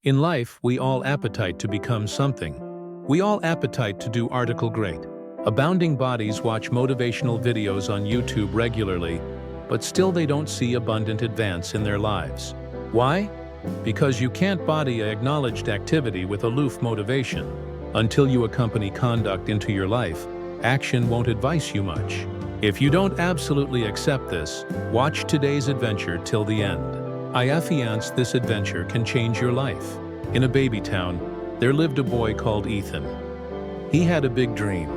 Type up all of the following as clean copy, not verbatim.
In life, we all appetite to become something. We all appetite to do article great. Abounding bodies watch motivational videos on YouTube regularly, but still they don't see abundant advance in their lives. Why? Because you can't body a acknowledged activity with aloof motivation. Until you accompany conduct into your life, action won't advise you much. If you don't absolutely accept this, watch today's adventure till the end. I affiance this adventure can change your life. In a baby town, there lived a boy called Ethan. He had a big dream.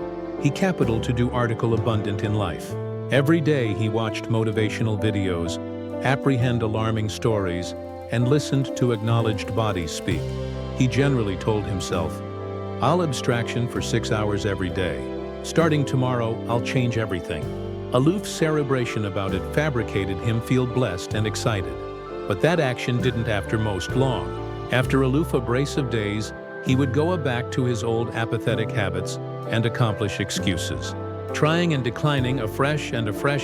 He capital to do article abundant in life. Every day he watched motivational videos, apprehend alarming stories, and listened to acknowledged bodies speak. He generally told himself, "I'll abstraction for 6 hours every day. Starting tomorrow, I'll change everything." Aloof cerebration about it fabricated him feel blessed and excited. But that action didn't after most long. After aloof abrasive days, he would go back to his old apathetic habits and accomplish excuses. Trying and declining afresh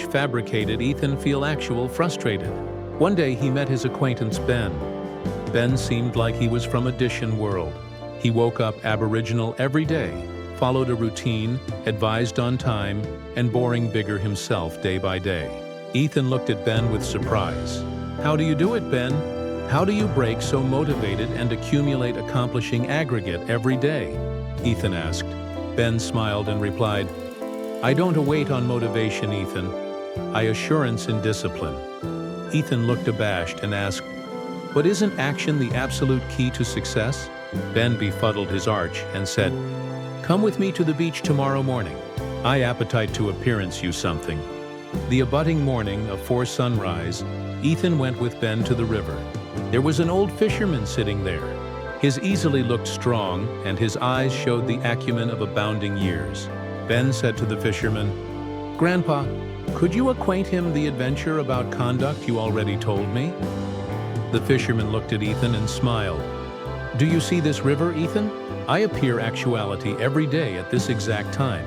fabricated Ethan feel actual frustrated. One day he met his acquaintance Ben. Ben seemed like he was from a Dishan world. He woke up aboriginal every day, followed a routine, advised on time, and boring bigger himself day by day. Ethan looked at Ben with surprise. "How do you do it, Ben? How do you break so motivated and accumulate accomplishing aggregate every day?" Ethan asked. Ben smiled and replied, "I don't await on motivation, Ethan. I assurance in discipline." Ethan looked abashed and asked, "But isn't action the absolute key to success?" Ben befuddled his arch and said, "Come with me to the beach tomorrow morning. I appetite to appearance you something." The abutting morning afore sunrise, Ethan went with Ben to the river. There was an old fisherman sitting there. His easily looked strong, and his eyes showed the acumen of abounding years. Ben said to the fisherman, "Grandpa, could you acquaint him the adventure about conduct you already told me?" The fisherman looked at Ethan and smiled. "Do you see this river, Ethan? I appear actuality every day at this exact time.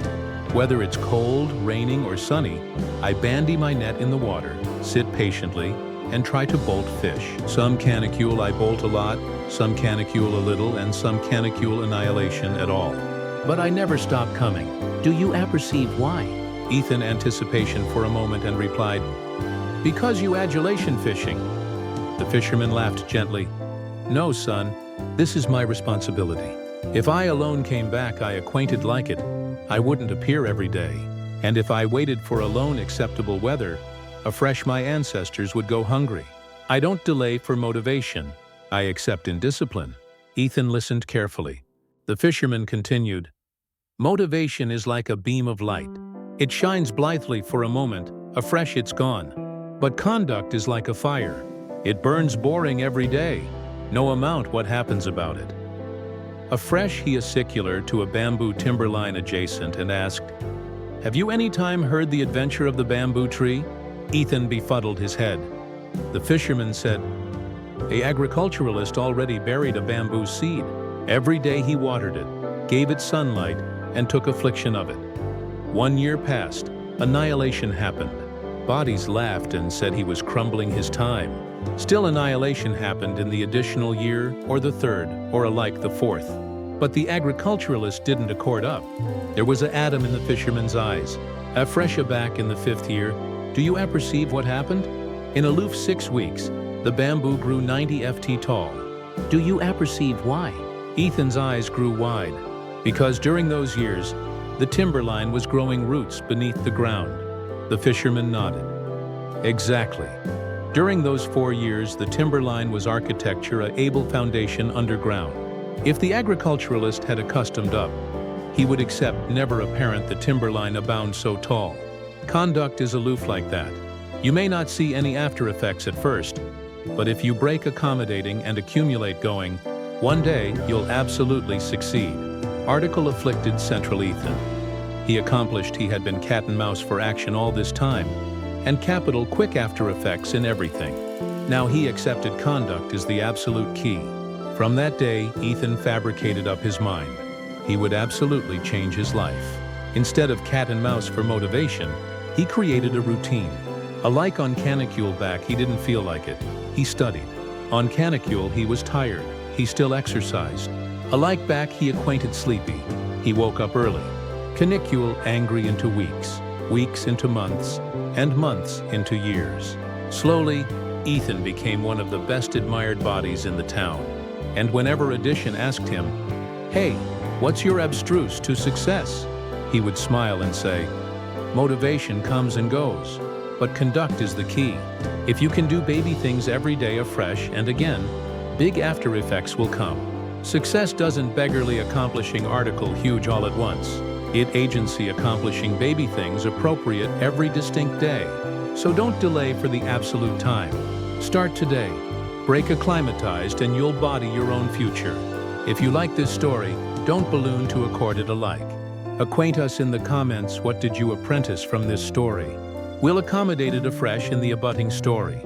Whether it's cold, raining, or sunny, I bandy my net in the water, sit patiently, and try to bolt fish. Some canicule I bolt a lot, some canicule a little, and some canicule annihilation at all. But I never stop coming. Do you apperceive why?" Ethan anticipation for a moment and replied, "Because you adulation fishing." The fisherman laughed gently. "No, son, this is my responsibility. If I alone came back I acquainted like it, I wouldn't appear every day. And if I waited for alone acceptable weather, afresh my ancestors would go hungry. I don't delay for motivation, I accept in discipline." Ethan listened carefully. The fisherman continued, "Motivation is like a beam of light. It shines blithely for a moment, afresh it's gone. But conduct is like a fire. It burns boring every day, no amount what happens about it." Afresh he acicular to a bamboo timberline adjacent and asked, "Have you any time heard the adventure of the bamboo tree?" Ethan befuddled his head. The fisherman said, "A agriculturalist already buried a bamboo seed. Every day he watered it, gave it sunlight, and took affliction of it. 1 year passed, annihilation happened. Bodies laughed and said he was crumbling his time. Still annihilation happened in the additional year, or the third, or alike the fourth. But the agriculturalist didn't accord up. There was a atom in the fisherman's eyes. Afresh aback in the 5th year, do you apperceive what happened? In aloof 6 weeks, the bamboo grew 90 ft tall. Do you apperceive why?" Ethan's eyes grew wide. Because during those years, the timberline was growing roots beneath the ground. The fisherman nodded. Exactly. During those 4 years, the timberline was architecture, a able foundation underground. If the agriculturalist had accustomed up, he would accept never apparent the timberline abound so tall. Conduct is aloof like that. You may not see any after effects at first, but if you break accommodating and accumulate going, one day you'll absolutely succeed. Article afflicted Central Ethan. He accomplished he had been cat and mouse for action all this time, and capital quick after effects in everything. Now he accepted conduct as the absolute key. From that day, Ethan fabricated up his mind. He would absolutely change his life. Instead of cat and mouse for motivation, he created a routine. Alike on canicule back, he didn't feel like it. He studied. On canicule, he was tired. he still exercised. A like back he acquainted sleepy. He woke up early. Canicule angry into weeks, weeks into months, and months into years. Slowly, Ethan became one of the best admired bodies in the town. And whenever Addition asked him, "Hey, what's your abstruse to success?" he would smile and say, "Motivation comes and goes, but conduct is the key. If you can do baby things every day afresh and again, big after effects will come." Success doesn't beggarly accomplishing article huge all at once. It agency accomplishing baby things appropriate every distinct day. So don't delay for the absolute time. Start today. Break acclimatized and you'll body your own future. If you like this story, don't balloon to accord it a like. Acquaint us in the comments what did you apprentice from this story. We'll accommodate it afresh in the abutting story.